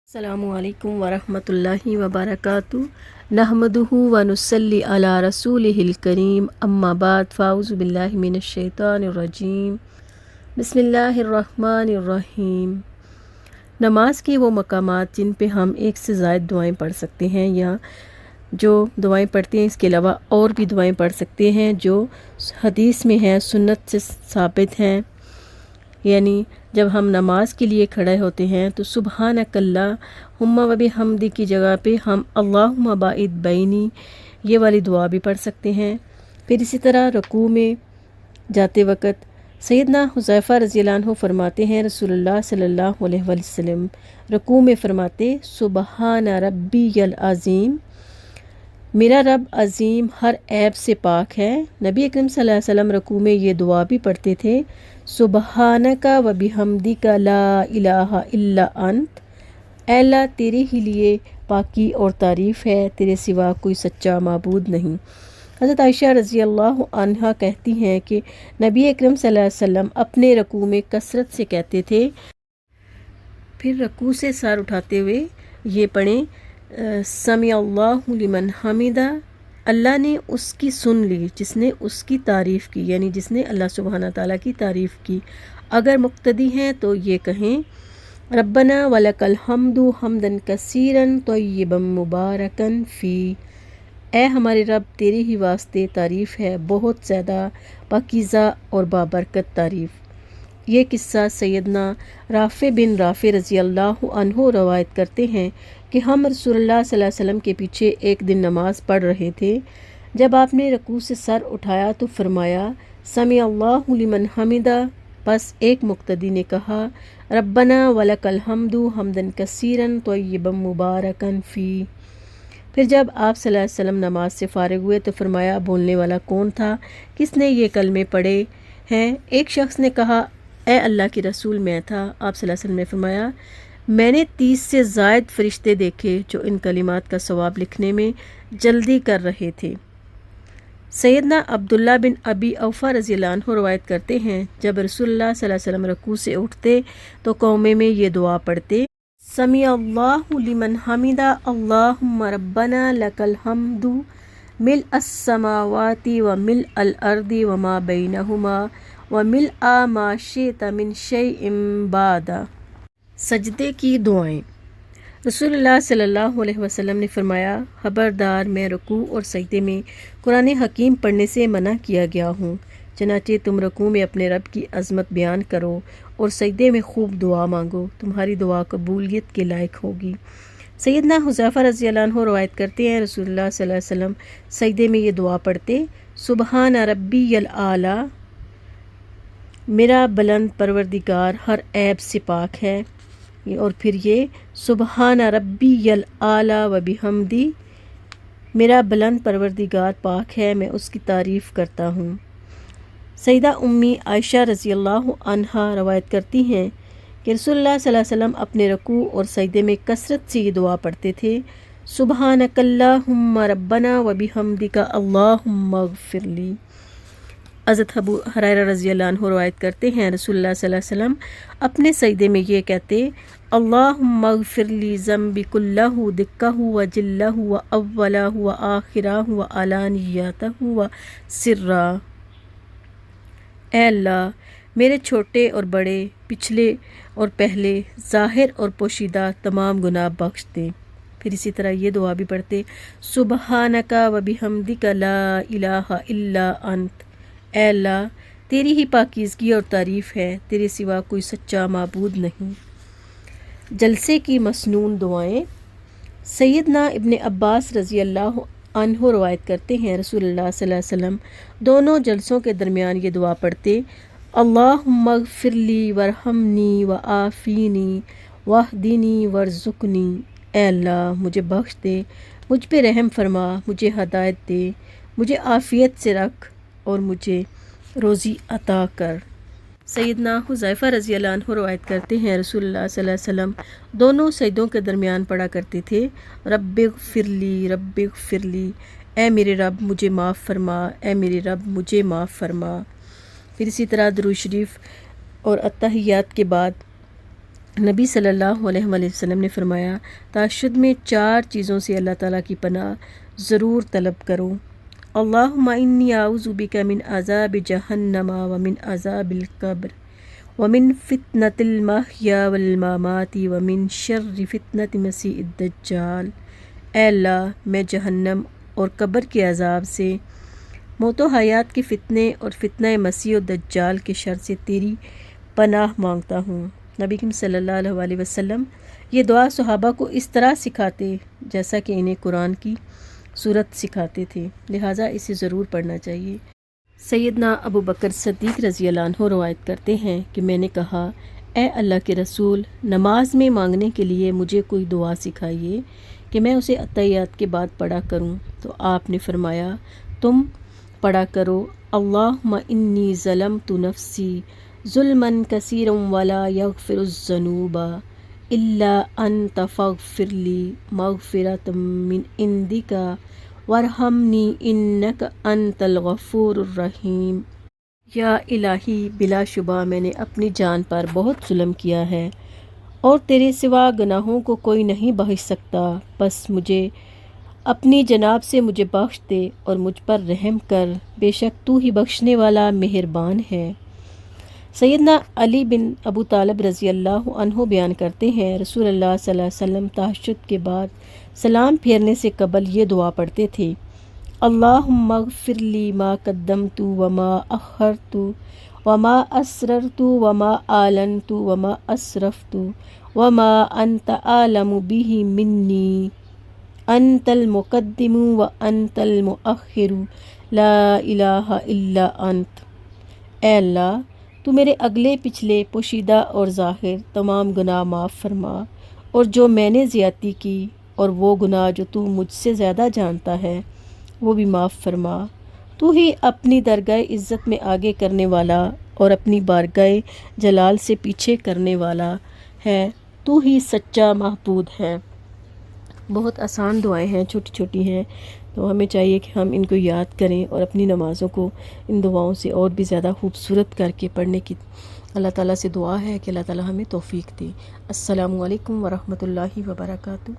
अस्सलामु अलैकुम वरहमतुल्लाहि वबरकातुहू नहमदुहु व नुसल्ली अला रसूलिहिल करीम अम्मा बाद फ़ाऊज़ु बिल्लाहि मिनश शैतानिर रजीम बिस्मिल्लाहिर रहमानिर रहीम। नमाज के वो मकामात जिन पे हम एक से ज़ायद दुआएं पढ़ सकते हैं या जो दुआएं पढ़ते हैं इसके अलावा और भी दुआएं पढ़ सकते हैं जो हदीस में है, सुन्नत से साबित हैं। यानी जब हम नमाज के लिए खड़े होते हैं तो सुबहानकल्लाहुम्मा व बिहम्दी की जगह पे हम अल्लाहुम्मा बाइद बैनी ये वाली दुआ भी पढ़ सकते हैं। फिर इसी तरह रुकू में जाते वक़्त सैयदना हुज़ैफ़ा रज़ियल्लाहु अन्हु फरमाते हैं, रसूलुल्लाह सल्लल्लाहु अलैहि वसल्लम रुकू में फरमाते सुबहान रब्बियल अज़ीम, मेरा रब अज़ीम हर ऐब से पाक है। नबी अकरम सल्लल्लाहु अलैहि वसल्लम रुकू में ये दुआ भी पढ़ते थे, सुबहानका व बिहम्दिका ला इलाहा इल्ला अंत, ऐ अल्लाह तेरे ही लिए पाकी और तारीफ़ है, तेरे सिवा कोई सच्चा माबूद नहीं। हज़रत आयशा रज़ी अल्लाह अन्हा कहती हैं कि नबी अकरम सल्लल्लाहु अलैहि वसल्लम अपने रुकू में कसरत से कहते थे। फिर रुकू से सर उठाते हुए ये पढ़ें, समी अल्लाहु लिमन हमिदा, अल्लाह ने उसकी सुन ली जिसने उसकी तारीफ़ की, यानी जिसने अल्लाह सुब्हाना ताला की तारीफ़ की। अगर मुक्तदी हैं तो ये कहें, रब्बना वलकल हम्दु हम्दन कसीरन तय्यिबन मुबारकन फ़ी, ऐ हमारे रब तेरे ही वास्ते तारीफ़ है, बहुत ज़्यादा पाकीज़ा और बाबरकत तारीफ़। ये किस्सा सैयदना राफ़े बिन राफ़े रज़ी अल्लाह अन्हु रवायत करते हैं कि हम रसूलुल्लाह सल्लल्लाहु अलैहि वसल्लम के पीछे एक दिन नमाज़ पढ़ रहे थे। जब आपने रुकू से सर उठाया तो फरमाया समी अल्लाहु लिमन हमिदा, बस एक मुक्तदी ने कहा रब्बना वलकल हम्दु हम्दन कसीरन तय्यिबन मुबारकन फ़ी। फिर जब आप सल्लल्लाहु अलैहि वसल्लम नमाज से फ़ारिग हुए तो फरमाया बोलने वाला कौन था, किसने ये कलमे पढ़े हैं? एक शख्स ने कहा ए अल्लाह के रसूल मैं था। आप सल्लल्लाहु अलैहि वसल्लम ने फरमाया मैंने 30 से ज़ायद फ़रिश्ते देखे जो इन कलिमात का सवाब लिखने में जल्दी कर रहे थे। सैयदना अब्दुल्ला बिन अबी औफ़ा रज़ियल्लाहु अन्हु रवायत करते हैं, जब रसूलुल्लाह सल्लल्लाहु अलैहि वसल्लम रुकू से उठते तो कौमे में ये दुआ पढ़ते, समी अल्लाहु लिमन हमिदा अल्लाहुम्मा रब्बना लकल हम्दु मिल अस्समावाति व मिल अल अर्दी व मा बैनहुमा व मिल आ मा शिअता मिन शैइन बादा। सजदे की दुआएं। रसूलुल्लाह सल्लल्लाहु अलैहि वसल्लम ने फरमाया, खबरदार मैं रुकू और सजदे में कुरान हकीम पढ़ने से मना किया गया हूँ, चनाचे तुम रुकू में अपने रब की अज़मत बयान करो और सजदे में खूब दुआ मांगो, तुम्हारी दुआ कबूलियत के लायक होगी। सैयदना हुज़ैफ़ा रज़ियल्लाहु अन्हु रवायत करते हैं, रसूलुल्लाह सल्लल्लाहु अलैहि वसल्लम सजदे में ये दुआ पढ़ते, सुबहान रब्बियल आला, मेरा बुलंद परवरदिगार हर ऐब से पाक है। और फिर ये सुबहान रब्बियल आला व बिहम्दी, मेरा बुलंद परवरदिगार पाक है, मैं उसकी तारीफ़ करता हूँ। सैयदा उम्मी आयशा रज़ी अल्लाह अन्हा रवायत करती हैं कि रसूलुल्लाह सल्लल्लाहु अलैहि वसल्लम अपने रुकू और सजदे में कसरत से ये दुआ पढ़ते थे, सुबहानकल्लाहुम्मा रब्बना व बिहम्दिका अल्लाहुम्मा अग़फ़िरली। हज़रत अबू हुरैरा रज़ियल्लाहु अन्हु रवायत करते हैं, रसूलुल्लाह सल्लल्लाहु अलैहि वसल्लम अपने सजदे में ये कहते, अल्लाहुम्मा अग़फ़िरली ज़म्बी कुल्लहु दिक्कहु व जिल्लहु व अव्वलहु व आखिरहु व अलानियतहु व सिर्रा। ऐ अल्लाह मेरे छोटे और बड़े, पिछले और पहले, ज़ाहिर और पोशीदा तमाम गुनाह बख्श दे। फिर इसी तरह ये दुआ भी पढ़ते, सुबहानका व बिहम्दिका ला इलाहा इल्ला अंत, ऐ अल्लाह तेरी ही पाकीज़गी और तारीफ़ है, तेरे सिवा कोई सच्चा माबूद नहीं। जलसे की मसनून दुआएं। सैयदना इब्ने अब्बास रज़ी अल्लाह अन्हु रवायत करते हैं, रसूलुल्लाह सल्लल्लाहु अलैहि वसल्लम दोनों जलसों के दरमियान ये दुआ पढ़ते, अल्लाहुम्मा अग़फ़िरली वरहमनी व आफ़ीनी वहदिनी वरज़ुक़नी, ऐ अल्लाह मुझे बख्श दे, मुझ पे रहम फरमा, मुझे हदायत दे, मुझे आफ़ियत से रख और मुझे रोज़ी अता कर। सैयदना हुज़ैफ़ा रज़ियल्लाहु अन्हु रवायत करते हैं, रसूलुल्लाह सल्लल्लाहु अलैहि वसल्लम दोनों सजदों के दरमियान पढ़ा करते थे, रब्बिग़फ़िरली, ऐ मेरे रब मुझे माफ़ फरमा, ऐ मेरे रब मुझे माफ़ फरमा। फिर इसी तरह दुरूद शरीफ और अत्तहियात के बाद نبی صلی اللہ علیہ وسلم نے فرمایا تہجد میں 4 چیزوں سے اللہ تعالیٰ کی پناہ ضرور طلب کرو۔ اللہم انی اعوذ بک من عذاب جہنم ومن عذاب القبر ومن فتنة المحیا والممات ومن شر فتنة مسیح الدجال۔ اے اللہ میں جہنم اور قبر کے عذاب سے، موت و حیات کے فتنے اور فتنہ مسیح الدجال کے شر سے تیری پناہ مانگتا ہوں۔ نبی کریم صلی اللہ علیہ وسلم یہ دعا صحابہ کو اس طرح سکھاتے جیسا کہ انہیں قرآن کی صورت سکھاتے تھے، لہٰذا اسے ضرور پڑھنا چاہیے۔ سیدنا ابو بکر صدیق رضی اللہ عنہ روایت کرتے ہیں کہ میں نے کہا اے اللہ کے رسول، نماز میں مانگنے کے لیے مجھے کوئی دعا سکھائیے کہ میں اسے اتحیات کے بعد پڑھا کروں، تو آپ نے فرمایا تم پڑھا کرو اللہم انی ظلمت نفسی ظلما کثیرا ولا یغفر الذنوب الا انت فاغفر لی مغفرۃ من عندک وارحمنی انک انت الغفور الرحیم۔ یا الہی، بلا شبہ میں نے اپنی جان پر بہت ظلم کیا ہے اور تیرے سوا گناہوں کو کوئی نہیں بخش سکتا، بس مجھے اپنی جناب سے مجھے بخش دے اور مجھ پر رحم کر، بے شک تو ہی بخشنے والا مہربان ہے۔ سیدنا علی بن ابو طالب رضی اللہ عنہ بیان کرتے ہیں رسول اللہ صلی اللہ علیہ وسلم تہجد کے بعد سلام پھیرنے سے قبل یہ دعا پڑھتے تھے اللہم اغفر لی ما قدمت وما اخرت وما اسررت وما اعلنت وما اسرفت وما انت اعلم به منی انت المقدم وانت المؤخر لا الہ الا انت۔ اے اللہ، تو میرے اگلے پچھلے پوشیدہ اور ظاہر تمام گناہ معاف فرما، اور جو میں نے زیادتی کی اور وہ گناہ جو تو مجھ سے زیادہ جانتا ہے وہ بھی معاف فرما۔ تو ہی اپنی درگاہ عزت میں آگے کرنے والا اور اپنی بارگاہ جلال سے پیچھے کرنے والا ہے، تو ہی سچا معبود ہے۔ بہت آسان دعائیں ہیں، چھوٹی چھوٹی ہیں، تو ہمیں چاہیے کہ ہم ان کو یاد کریں اور اپنی نمازوں کو ان دعاؤں سے اور بھی زیادہ خوبصورت کر کے پڑھنے کی اللہ تعالیٰ سے دعا ہے کہ اللہ تعالیٰ ہمیں توفیق دے۔ السلام علیکم ورحمۃ اللہ وبرکاتہ۔